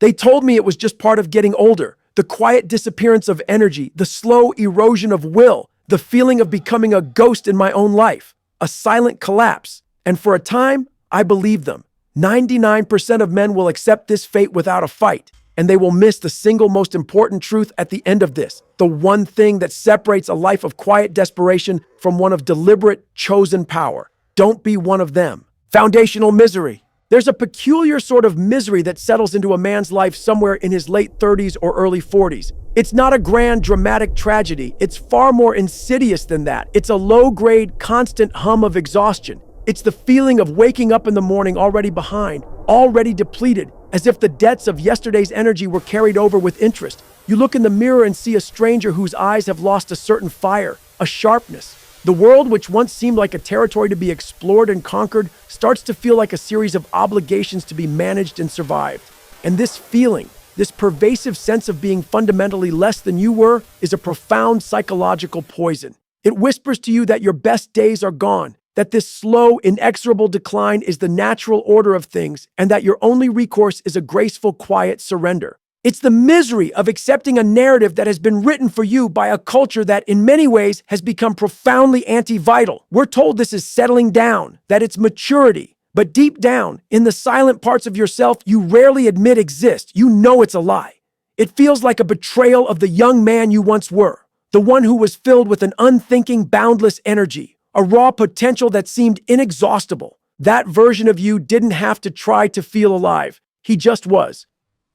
They told me it was just part of getting older, the quiet disappearance of energy, the slow erosion of will, the feeling of becoming a ghost in my own life, a silent collapse. And for a time, I believed them. 99% of men will accept this fate without a fight, and they will miss the single most important truth at the end of this, the one thing that separates a life of quiet desperation from one of deliberate, chosen power. Don't be one of them. Foundational misery. There's a peculiar sort of misery that settles into a man's life somewhere in his late 30s or early 40s. It's not a grand, dramatic tragedy. It's far more insidious than that. It's a low-grade, constant hum of exhaustion. It's the feeling of waking up in the morning already behind, already depleted, as if the debts of yesterday's energy were carried over with interest. You look in the mirror and see a stranger whose eyes have lost a certain fire, a sharpness. The world, which once seemed like a territory to be explored and conquered, starts to feel like a series of obligations to be managed and survived. And this feeling, this pervasive sense of being fundamentally less than you were, is a profound psychological poison. It whispers to you that your best days are gone, that this slow, inexorable decline is the natural order of things, and that your only recourse is a graceful, quiet surrender. It's the misery of accepting a narrative that has been written for you by a culture that, in many ways, has become profoundly anti-vital. We're told this is settling down, that it's maturity. But deep down, in the silent parts of yourself you rarely admit exist, you know it's a lie. It feels like a betrayal of the young man you once were, the one who was filled with an unthinking, boundless energy, a raw potential that seemed inexhaustible. That version of you didn't have to try to feel alive. He just was.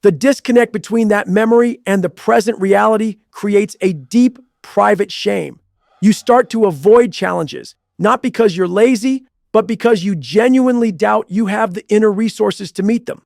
The disconnect between that memory and the present reality creates a deep, private shame. You start to avoid challenges, not because you're lazy, but because you genuinely doubt you have the inner resources to meet them.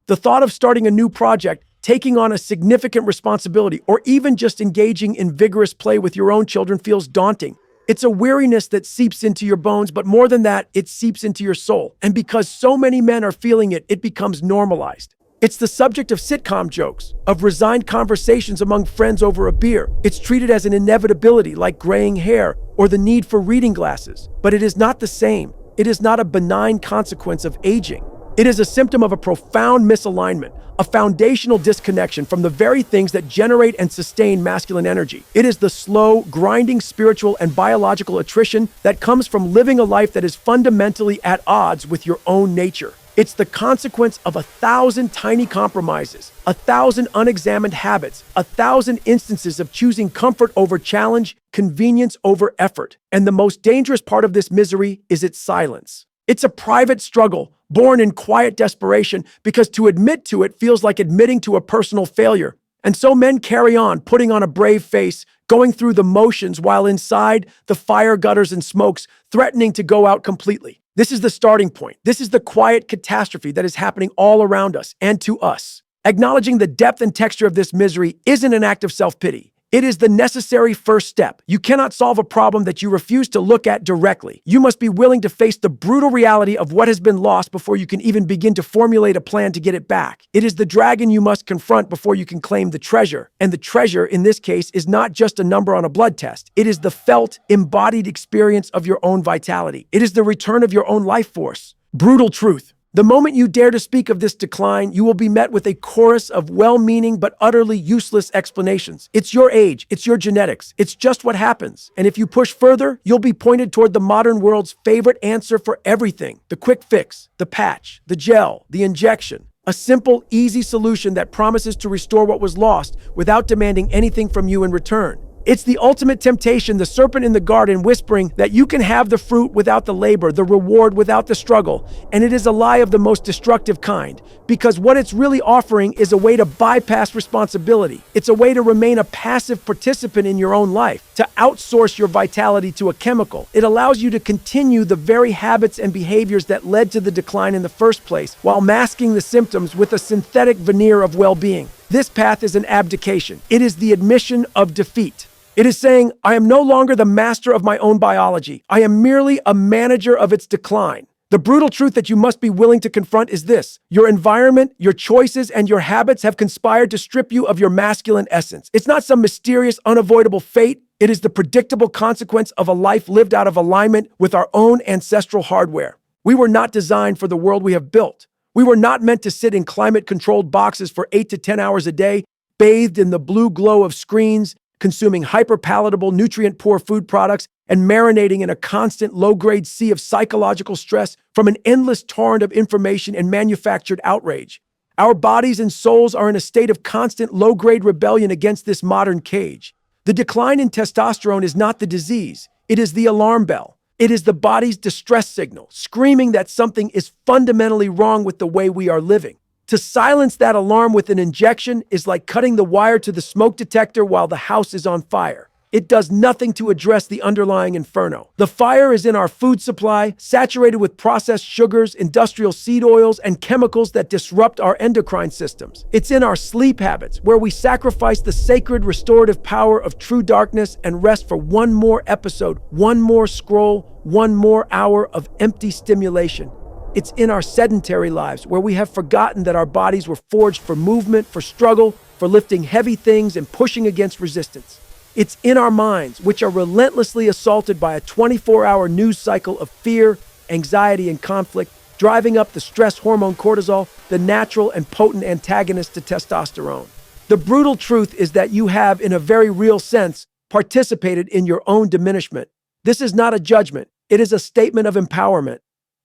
The thought of starting a new project, taking on a significant responsibility, or even just engaging in vigorous play with your own children feels daunting. It's a weariness that seeps into your bones, but more than that, it seeps into your soul. And because so many men are feeling it, it becomes normalized. It's the subject of sitcom jokes, of resigned conversations among friends over a beer. It's treated as an inevitability, like graying hair or the need for reading glasses. But it is not the same. It is not a benign consequence of aging. It is a symptom of a profound misalignment, a foundational disconnection from the very things that generate and sustain masculine energy. It is the slow, grinding spiritual and biological attrition that comes from living a life that is fundamentally at odds with your own nature. It's the consequence of 1,000 tiny compromises, 1,000 unexamined habits, 1,000 instances of choosing comfort over challenge, convenience over effort. And the most dangerous part of this misery is its silence. It's a private struggle, born in quiet desperation, because to admit to it feels like admitting to a personal failure. And so men carry on, putting on a brave face, going through the motions while inside the fire gutters and smokes, threatening to go out completely. This is the starting point. This is the quiet catastrophe that is happening all around us and to us. Acknowledging the depth and texture of this misery isn't an act of self-pity. It is the necessary first step. You cannot solve a problem that you refuse to look at directly. You must be willing to face the brutal reality of what has been lost before you can even begin to formulate a plan to get it back. It is the dragon you must confront before you can claim the treasure. And the treasure, in this case, is not just a number on a blood test. It is the felt, embodied experience of your own vitality. It is the return of your own life force. Brutal truth. The moment you dare to speak of this decline, you will be met with a chorus of well-meaning but utterly useless explanations. It's your age, it's your genetics, it's just what happens. And if you push further, you'll be pointed toward the modern world's favorite answer for everything: the quick fix, the patch, the gel, the injection. A simple, easy solution that promises to restore what was lost without demanding anything from you in return. It's the ultimate temptation, the serpent in the garden whispering that you can have the fruit without the labor, the reward without the struggle. And it is a lie of the most destructive kind, because what it's really offering is a way to bypass responsibility. It's a way to remain a passive participant in your own life, to outsource your vitality to a chemical. It allows you to continue the very habits and behaviors that led to the decline in the first place, while masking the symptoms with a synthetic veneer of well-being. This path is an abdication. It is the admission of defeat. It is saying, I am no longer the master of my own biology. I am merely a manager of its decline. The brutal truth that you must be willing to confront is this: your environment, your choices, and your habits have conspired to strip you of your masculine essence. It's not some mysterious, unavoidable fate. It is the predictable consequence of a life lived out of alignment with our own ancestral hardware. We were not designed for the world we have built. We were not meant to sit in climate-controlled boxes for 8 to 10 hours a day, bathed in the blue glow of screens, consuming hyper-palatable, nutrient-poor food products, and marinating in a constant low-grade sea of psychological stress from an endless torrent of information and manufactured outrage. Our bodies and souls are in a state of constant low-grade rebellion against this modern cage. The decline in testosterone is not the disease, it is the alarm bell. It is the body's distress signal, screaming that something is fundamentally wrong with the way we are living. To silence that alarm with an injection is like cutting the wire to the smoke detector while the house is on fire. It does nothing to address the underlying inferno. The fire is in our food supply, saturated with processed sugars, industrial seed oils, and chemicals that disrupt our endocrine systems. It's in our sleep habits, where we sacrifice the sacred restorative power of true darkness and rest for one more episode, one more scroll, one more hour of empty stimulation. It's in our sedentary lives, where we have forgotten that our bodies were forged for movement, for struggle, for lifting heavy things and pushing against resistance. It's in our minds, which are relentlessly assaulted by a 24-hour news cycle of fear, anxiety, and conflict, driving up the stress hormone cortisol, the natural and potent antagonist to testosterone. The brutal truth is that you have, in a very real sense, participated in your own diminishment. This is not a judgment. It is a statement of empowerment.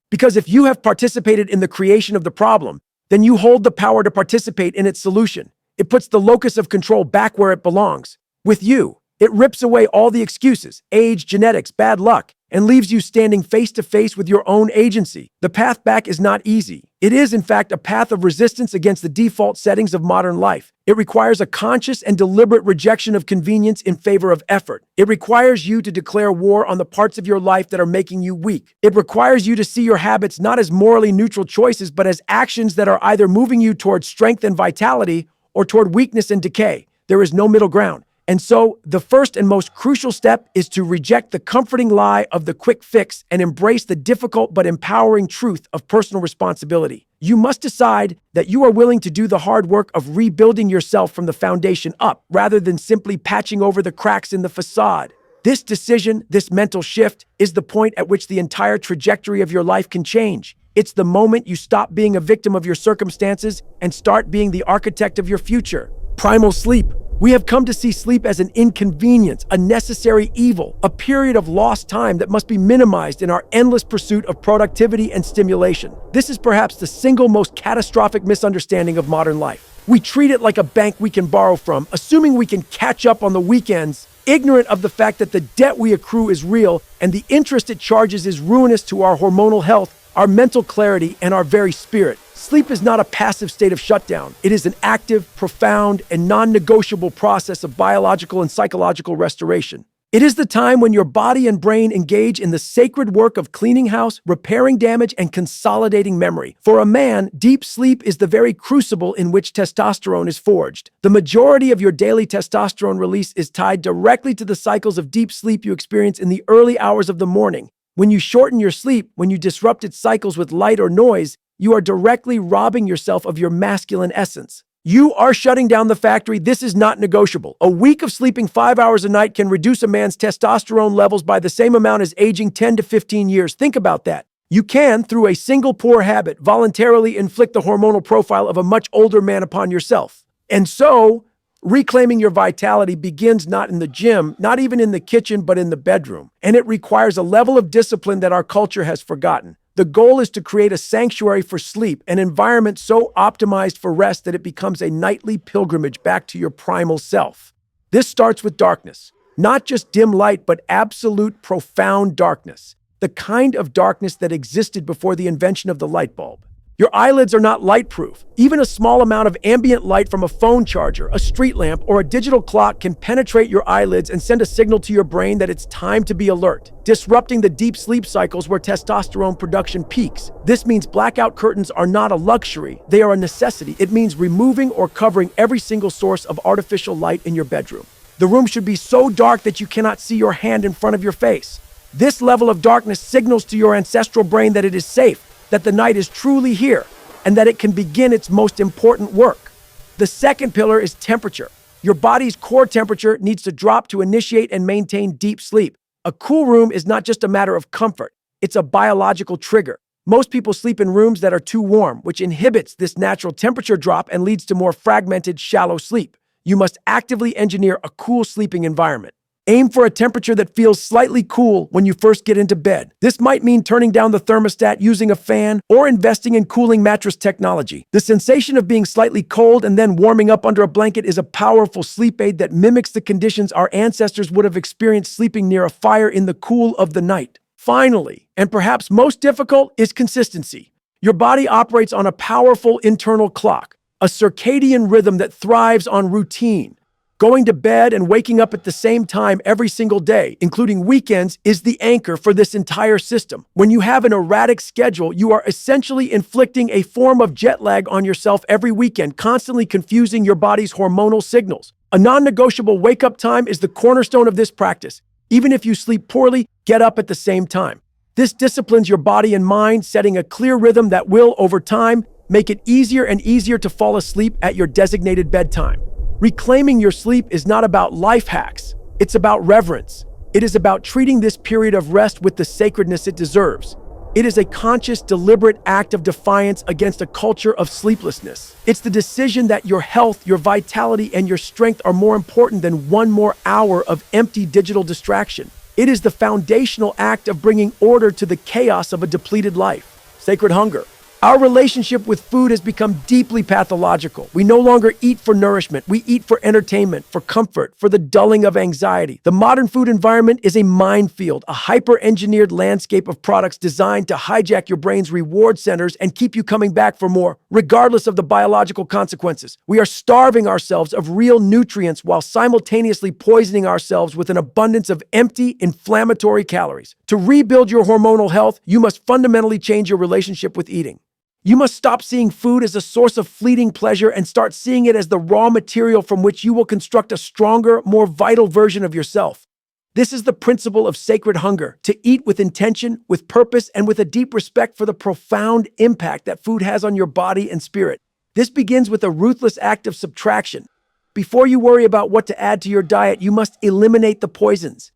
Because if you have participated in the creation of the problem, then you hold the power to participate in its solution. It puts the locus of control back where it belongs. With you, it rips away all the excuses, age, genetics, bad luck, and leaves you standing face to face with your own agency. The path back is not easy. It is, in fact, a path of resistance against the default settings of modern life. It requires a conscious and deliberate rejection of convenience in favor of effort. It requires you to declare war on the parts of your life that are making you weak. It requires you to see your habits not as morally neutral choices, but as actions that are either moving you toward strength and vitality or toward weakness and decay. There is no middle ground. And so, the first and most crucial step is to reject the comforting lie of the quick fix and embrace the difficult but empowering truth of personal responsibility. You must decide that you are willing to do the hard work of rebuilding yourself from the foundation up, rather than simply patching over the cracks in the facade. This decision, this mental shift, is the point at which the entire trajectory of your life can change. It's the moment you stop being a victim of your circumstances and start being the architect of your future. Primal sleep. We have come to see sleep as an inconvenience, a necessary evil, a period of lost time that must be minimized in our endless pursuit of productivity and stimulation. This is perhaps the single most catastrophic misunderstanding of modern life. We treat it like a bank we can borrow from, assuming we can catch up on the weekends, ignorant of the fact that the debt we accrue is real and the interest it charges is ruinous to our hormonal health, our mental clarity, and our very spirit. Sleep is not a passive state of shutdown. It is an active, profound, and non-negotiable process of biological and psychological restoration. It is the time when your body and brain engage in the sacred work of cleaning house, repairing damage, and consolidating memory. For a man, deep sleep is the very crucible in which testosterone is forged. The majority of your daily testosterone release is tied directly to the cycles of deep sleep you experience in the early hours of the morning. When you shorten your sleep, when you disrupt its cycles with light or noise, you are directly robbing yourself of your masculine essence. You are shutting down the factory. This is not negotiable. A week of sleeping 5 hours a night can reduce a man's testosterone levels by the same amount as aging 10 to 15 years. Think about that. You can, through a single poor habit, voluntarily inflict the hormonal profile of a much older man upon yourself. And so, reclaiming your vitality begins not in the gym, not even in the kitchen, but in the bedroom. And it requires a level of discipline that our culture has forgotten. The goal is to create a sanctuary for sleep, an environment so optimized for rest that it becomes a nightly pilgrimage back to your primal self. This starts with darkness, not just dim light, but absolute profound darkness, the kind of darkness that existed before the invention of the light bulb. Your eyelids are not light-proof. Even a small amount of ambient light from a phone charger, a street lamp, or a digital clock can penetrate your eyelids and send a signal to your brain that it's time to be alert, disrupting the deep sleep cycles where testosterone production peaks. This means blackout curtains are not a luxury, they are a necessity. It means removing or covering every single source of artificial light in your bedroom. The room should be so dark that you cannot see your hand in front of your face. This level of darkness signals to your ancestral brain that it is safe, that the night is truly here, and that it can begin its most important work. The second pillar is temperature. Your body's core temperature needs to drop to initiate and maintain deep sleep. A cool room is not just a matter of comfort, it's a biological trigger. Most people sleep in rooms that are too warm, which inhibits this natural temperature drop and leads to more fragmented, shallow sleep. You must actively engineer a cool sleeping environment. Aim for a temperature that feels slightly cool when you first get into bed. This might mean turning down the thermostat, using a fan, or investing in cooling mattress technology. The sensation of being slightly cold and then warming up under a blanket is a powerful sleep aid that mimics the conditions our ancestors would have experienced sleeping near a fire in the cool of the night. Finally, and perhaps most difficult, is consistency. Your body operates on a powerful internal clock, a circadian rhythm that thrives on routine. Going to bed and waking up at the same time every single day, including weekends, is the anchor for this entire system. When you have an erratic schedule, you are essentially inflicting a form of jet lag on yourself every weekend, constantly confusing your body's hormonal signals. A non-negotiable wake-up time is the cornerstone of this practice. Even if you sleep poorly, get up at the same time. This disciplines your body and mind, setting a clear rhythm that will, over time, make it easier and easier to fall asleep at your designated bedtime. Reclaiming your sleep is not about life hacks. It's about reverence. It is about treating this period of rest with the sacredness it deserves. It is a conscious, deliberate act of defiance against a culture of sleeplessness. It's the decision that your health, your vitality, and your strength are more important than one more hour of empty digital distraction. It is the foundational act of bringing order to the chaos of a depleted life. Sacred hunger. Our relationship with food has become deeply pathological. We no longer eat for nourishment. We eat for entertainment, for comfort, for the dulling of anxiety. The modern food environment is a minefield, a hyper-engineered landscape of products designed to hijack your brain's reward centers and keep you coming back for more, regardless of the biological consequences. We are starving ourselves of real nutrients while simultaneously poisoning ourselves with an abundance of empty, inflammatory calories. To rebuild your hormonal health, you must fundamentally change your relationship with eating. You must stop seeing food as a source of fleeting pleasure and start seeing it as the raw material from which you will construct a stronger, more vital version of yourself. This is the principle of sacred hunger, to eat with intention, with purpose, and with a deep respect for the profound impact that food has on your body and spirit. This begins with a ruthless act of subtraction. Before you worry about what to add to your diet, you must eliminate the poisons.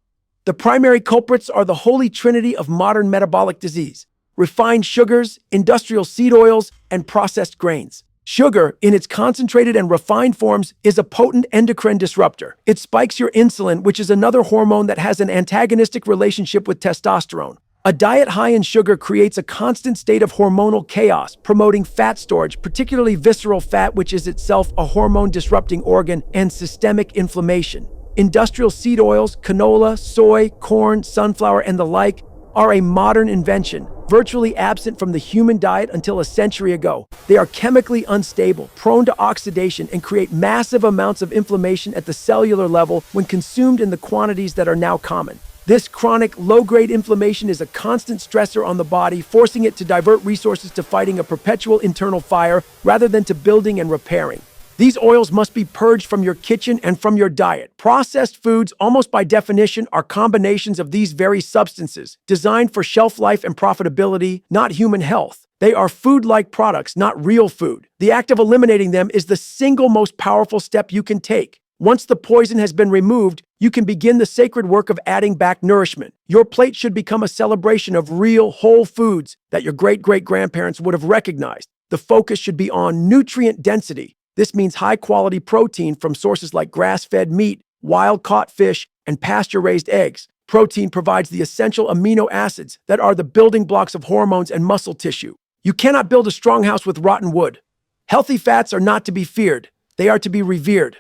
The primary culprits are the holy trinity of modern metabolic disease: refined sugars, industrial seed oils, and processed grains. Sugar, in its concentrated and refined forms, is a potent endocrine disruptor. It spikes your insulin, which is another hormone that has an antagonistic relationship with testosterone. A diet high in sugar creates a constant state of hormonal chaos, promoting fat storage, particularly visceral fat, which is itself a hormone-disrupting organ, and systemic inflammation. Industrial seed oils, canola, soy, corn, sunflower, and the like are a modern invention, virtually absent from the human diet until a century ago. They are chemically unstable, prone to oxidation, and create massive amounts of inflammation at the cellular level when consumed in the quantities that are now common. This chronic, low-grade inflammation is a constant stressor on the body, forcing it to divert resources to fighting a perpetual internal fire rather than to building and repairing. These oils must be purged from your kitchen and from your diet. Processed foods, almost by definition, are combinations of these very substances, designed for shelf life and profitability, not human health. They are food-like products, not real food. The act of eliminating them is the single most powerful step you can take. Once the poison has been removed, you can begin the sacred work of adding back nourishment. Your plate should become a celebration of real, whole foods that your great-great-grandparents would have recognized. The focus should be on nutrient density. This means high-quality protein from sources like grass-fed meat, wild-caught fish, and pasture-raised eggs. Protein provides the essential amino acids that are the building blocks of hormones and muscle tissue. You cannot build a strong house with rotten wood. Healthy fats are not to be feared. They are to be revered.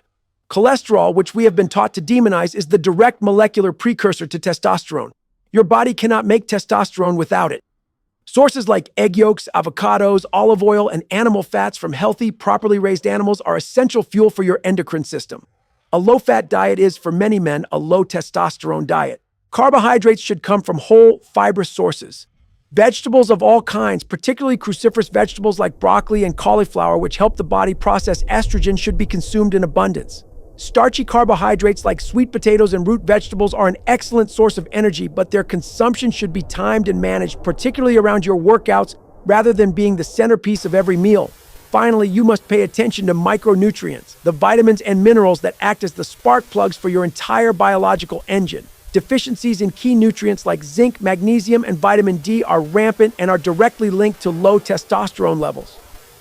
Cholesterol, which we have been taught to demonize, is the direct molecular precursor to testosterone. Your body cannot make testosterone without it. Sources like egg yolks, avocados, olive oil, and animal fats from healthy, properly raised animals are essential fuel for your endocrine system. A low-fat diet is, for many men, a low-testosterone diet. Carbohydrates should come from whole, fibrous sources. Vegetables of all kinds, particularly cruciferous vegetables like broccoli and cauliflower, which help the body process estrogen, should be consumed in abundance. Starchy carbohydrates like sweet potatoes and root vegetables are an excellent source of energy, but their consumption should be timed and managed, particularly around your workouts, rather than being the centerpiece of every meal. Finally, you must pay attention to micronutrients, the vitamins and minerals that act as the spark plugs for your entire biological engine. Deficiencies in key nutrients like zinc, magnesium, and vitamin D are rampant and are directly linked to low testosterone levels.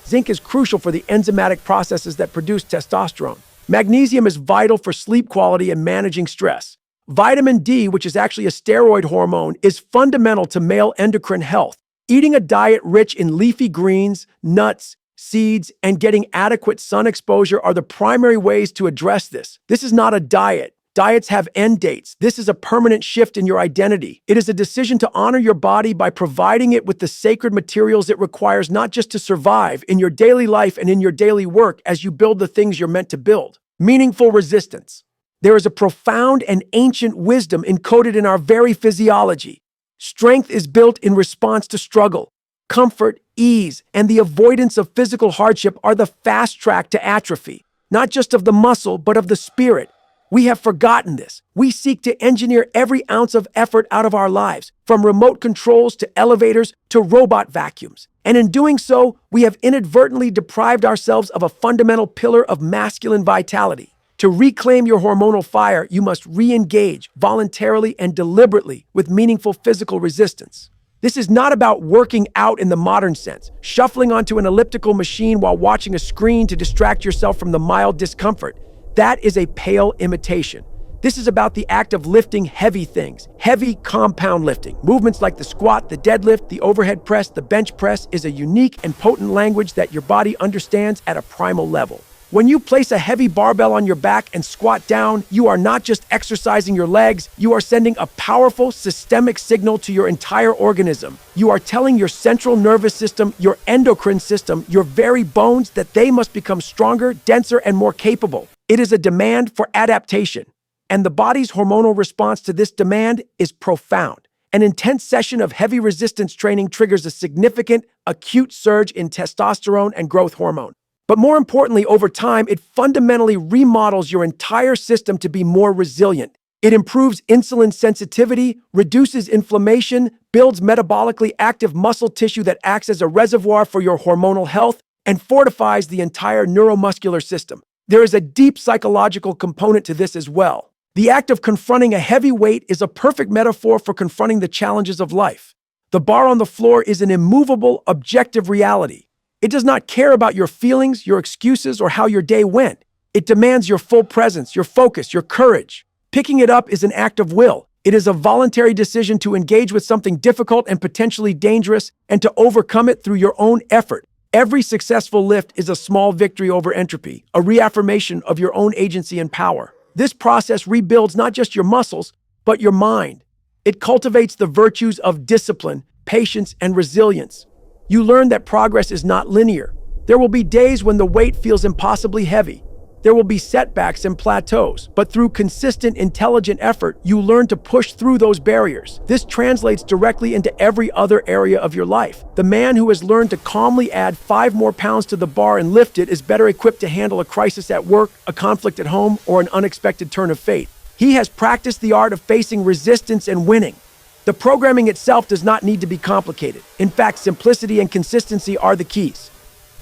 Zinc is crucial for the enzymatic processes that produce testosterone. Magnesium is vital for sleep quality and managing stress. Vitamin D, which is actually a steroid hormone, is fundamental to male endocrine health. Eating a diet rich in leafy greens, nuts, seeds, and getting adequate sun exposure are the primary ways to address this. This is not a diet. Diets have end dates. This is a permanent shift in your identity. It is a decision to honor your body by providing it with the sacred materials it requires, not just to survive in your daily life and in your daily work as you build the things you're meant to build. Meaningful resistance. There is a profound and ancient wisdom encoded in our very physiology. Strength is built in response to struggle. Comfort, ease, and the avoidance of physical hardship are the fast track to atrophy, not just of the muscle, but of the spirit. We have forgotten this. We seek to engineer every ounce of effort out of our lives, from remote controls to elevators to robot vacuums. And in doing so, we have inadvertently deprived ourselves of a fundamental pillar of masculine vitality. To reclaim your hormonal fire, you must re-engage voluntarily and deliberately with meaningful physical resistance. This is not about working out in the modern sense, shuffling onto an elliptical machine while watching a screen to distract yourself from the mild discomfort. That is a pale imitation. This is about the act of lifting heavy things, heavy compound lifting. Movements like the squat, the deadlift, the overhead press, the bench press is a unique and potent language that your body understands at a primal level. When you place a heavy barbell on your back and squat down, you are not just exercising your legs, you are sending a powerful systemic signal to your entire organism. You are telling your central nervous system, your endocrine system, your very bones that they must become stronger, denser, and more capable. It is a demand for adaptation. And the body's hormonal response to this demand is profound. An intense session of heavy resistance training triggers a significant, acute surge in testosterone and growth hormone. But more importantly, over time, it fundamentally remodels your entire system to be more resilient. It improves insulin sensitivity, reduces inflammation, builds metabolically active muscle tissue that acts as a reservoir for your hormonal health, and fortifies the entire neuromuscular system. There is a deep psychological component to this as well. The act of confronting a heavy weight is a perfect metaphor for confronting the challenges of life. The bar on the floor is an immovable, objective reality. It does not care about your feelings, your excuses, or how your day went. It demands your full presence, your focus, your courage. Picking it up is an act of will. It is a voluntary decision to engage with something difficult and potentially dangerous and to overcome it through your own effort. Every successful lift is a small victory over entropy, a reaffirmation of your own agency and power. This process rebuilds not just your muscles, but your mind. It cultivates the virtues of discipline, patience, and resilience. You learn that progress is not linear. There will be days when the weight feels impossibly heavy. There will be setbacks and plateaus, but through consistent, intelligent effort, you learn to push through those barriers. This translates directly into every other area of your life. The man who has learned to calmly add 5 more pounds to the bar and lift it is better equipped to handle a crisis at work, a conflict at home, or an unexpected turn of fate. He has practiced the art of facing resistance and winning. The programming itself does not need to be complicated. In fact, simplicity and consistency are the keys.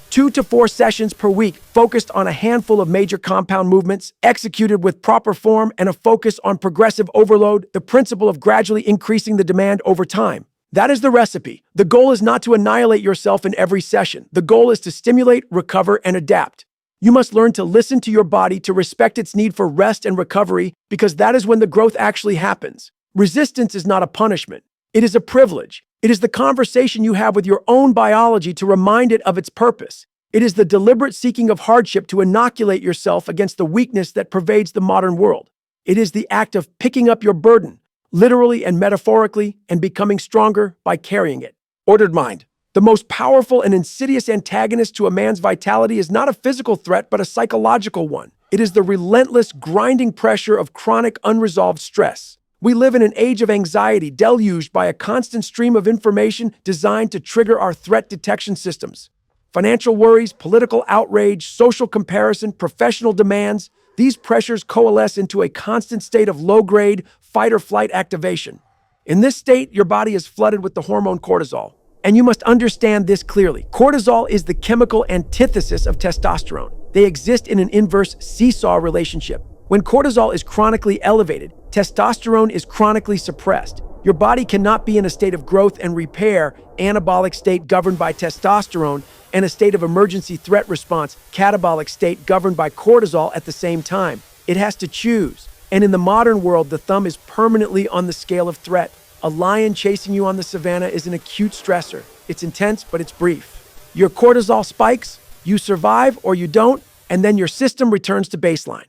2 to 4 sessions per week focused on a handful of major compound movements, executed with proper form and a focus on progressive overload, the principle of gradually increasing the demand over time. That is the recipe. The goal is not to annihilate yourself in every session. The goal is to stimulate, recover, and adapt. You must learn to listen to your body, to respect its need for rest and recovery, because that is when the growth actually happens. Resistance is not a punishment. It is a privilege. It is the conversation you have with your own biology to remind it of its purpose. It is the deliberate seeking of hardship to inoculate yourself against the weakness that pervades the modern world. It is the act of picking up your burden, literally and metaphorically, and becoming stronger by carrying it. Ordered mind. The most powerful and insidious antagonist to a man's vitality is not a physical threat, but a psychological one. It is the relentless, grinding pressure of chronic, unresolved stress. We live in an age of anxiety, deluged by a constant stream of information designed to trigger our threat detection systems. Financial worries, political outrage, social comparison, professional demands, these pressures coalesce into a constant state of low-grade, fight-or-flight activation. In this state, your body is flooded with the hormone cortisol. And you must understand this clearly. Cortisol is the chemical antithesis of testosterone. They exist in an inverse seesaw relationship. When cortisol is chronically elevated, Testosterone is chronically suppressed. Your body cannot be in a state of growth and repair, anabolic state governed by testosterone, and a state of emergency threat response, catabolic state governed by cortisol at the same time. It has to choose. And in the modern world, the thumb is permanently on the scale of threat. A lion chasing you on the savannah is an acute stressor. It's intense, but it's brief. Your cortisol spikes, you survive or you don't, and then your system returns to baseline.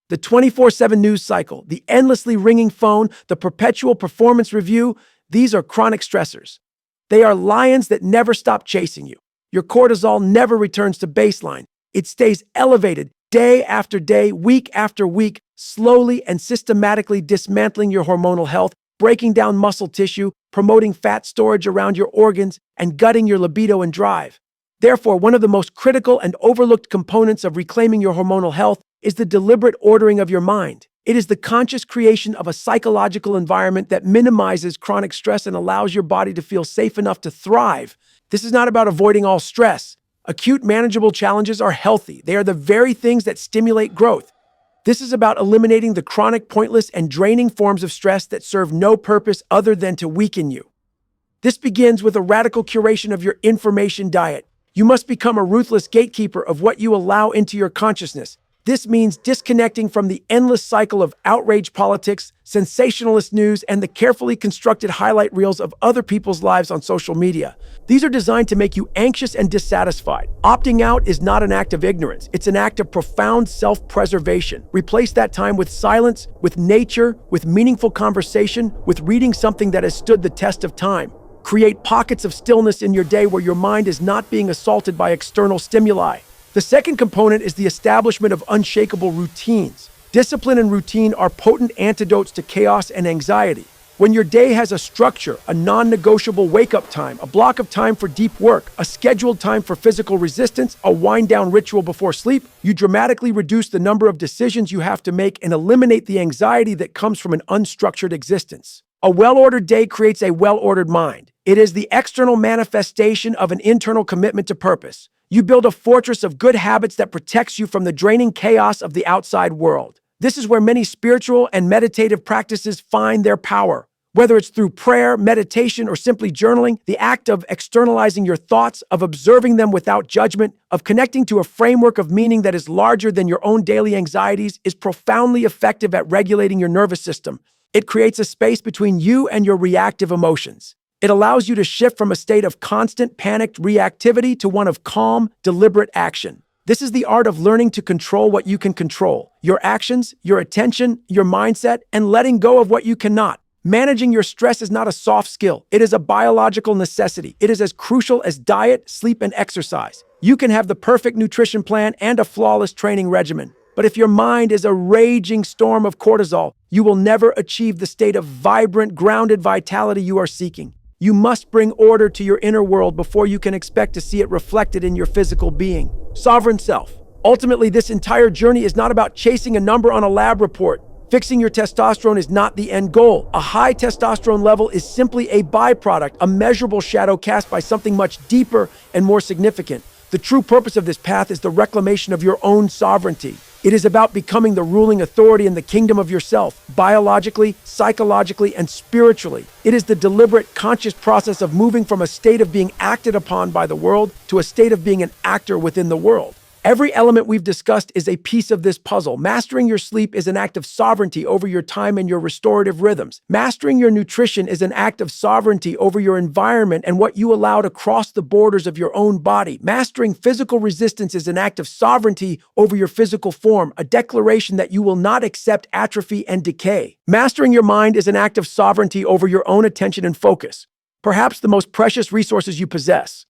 The 24/7 news cycle, the endlessly ringing phone, the perpetual performance review, these are chronic stressors. They are lions that never stop chasing you. Your cortisol never returns to baseline. It stays elevated day after day, week after week, slowly and systematically dismantling your hormonal health, breaking down muscle tissue, promoting fat storage around your organs, and gutting your libido and drive. Therefore, one of the most critical and overlooked components of reclaiming your hormonal health is the deliberate ordering of your mind. It is the conscious creation of a psychological environment that minimizes chronic stress and allows your body to feel safe enough to thrive. This is not about avoiding all stress. Acute, manageable challenges are healthy. They are the very things that stimulate growth. This is about eliminating the chronic, pointless, and draining forms of stress that serve no purpose other than to weaken you. This begins with a radical curation of your information diet. You must become a ruthless gatekeeper of what you allow into your consciousness. This means disconnecting from the endless cycle of outrage politics, sensationalist news, and the carefully constructed highlight reels of other people's lives on social media. These are designed to make you anxious and dissatisfied. Opting out is not an act of ignorance. It's an act of profound self-preservation. Replace that time with silence, with nature, with meaningful conversation, with reading something that has stood the test of time. Create pockets of stillness in your day where your mind is not being assaulted by external stimuli. The second component is the establishment of unshakable routines. Discipline and routine are potent antidotes to chaos and anxiety. When your day has a structure, a non-negotiable wake-up time, a block of time for deep work, a scheduled time for physical resistance, a wind-down ritual before sleep, you dramatically reduce the number of decisions you have to make and eliminate the anxiety that comes from an unstructured existence. A well-ordered day creates a well-ordered mind. It is the external manifestation of an internal commitment to purpose. You build a fortress of good habits that protects you from the draining chaos of the outside world. This is where many spiritual and meditative practices find their power. Whether it's through prayer, meditation, or simply journaling, the act of externalizing your thoughts, of observing them without judgment, of connecting to a framework of meaning that is larger than your own daily anxieties is profoundly effective at regulating your nervous system. It creates a space between you and your reactive emotions. It allows you to shift from a state of constant panicked reactivity to one of calm, deliberate action. This is the art of learning to control what you can control, your actions, your attention, your mindset, and letting go of what you cannot. Managing your stress is not a soft skill. It is a biological necessity. It is as crucial as diet, sleep, and exercise. You can have the perfect nutrition plan and a flawless training regimen. But if your mind is a raging storm of cortisol, you will never achieve the state of vibrant, grounded vitality you are seeking. You must bring order to your inner world before you can expect to see it reflected in your physical being. Sovereign self. Ultimately, this entire journey is not about chasing a number on a lab report. Fixing your testosterone is not the end goal. A high testosterone level is simply a byproduct, a measurable shadow cast by something much deeper and more significant. The true purpose of this path is the reclamation of your own sovereignty. It is about becoming the ruling authority in the kingdom of yourself, biologically, psychologically, and spiritually. It is the deliberate, conscious process of moving from a state of being acted upon by the world to a state of being an actor within the world. Every element we've discussed is a piece of this puzzle. Mastering your sleep is an act of sovereignty over your time and your restorative rhythms. Mastering your nutrition is an act of sovereignty over your environment and what you allow to cross the borders of your own body. Mastering physical resistance is an act of sovereignty over your physical form, a declaration that you will not accept atrophy and decay. Mastering your mind is an act of sovereignty over your own attention and focus, perhaps the most precious resources you possess.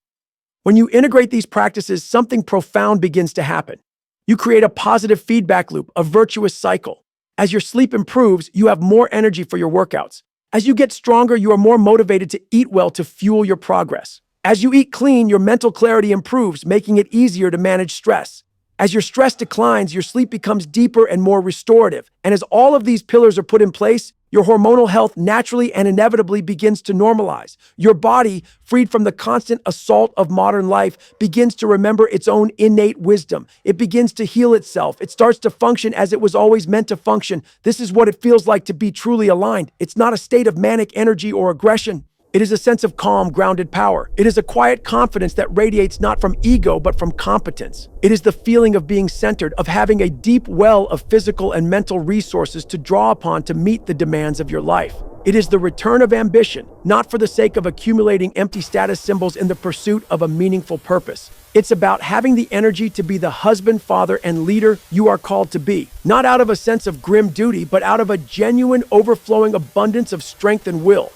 When you integrate these practices, something profound begins to happen. You create a positive feedback loop, a virtuous cycle. As your sleep improves, you have more energy for your workouts. As you get stronger, you are more motivated to eat well to fuel your progress. As you eat clean, your mental clarity improves, making it easier to manage stress. As your stress declines, your sleep becomes deeper and more restorative. And as all of these pillars are put in place, your hormonal health naturally and inevitably begins to normalize. Your body, freed from the constant assault of modern life, begins to remember its own innate wisdom. It begins to heal itself. It starts to function as it was always meant to function. This is what it feels like to be truly aligned. It's not a state of manic energy or aggression. It is a sense of calm, grounded power. It is a quiet confidence that radiates not from ego, but from competence. It is the feeling of being centered, of having a deep well of physical and mental resources to draw upon to meet the demands of your life. It is the return of ambition, not for the sake of accumulating empty status symbols in the pursuit of a meaningful purpose. It's about having the energy to be the husband, father, and leader you are called to be, not out of a sense of grim duty, but out of a genuine, overflowing abundance of strength and will.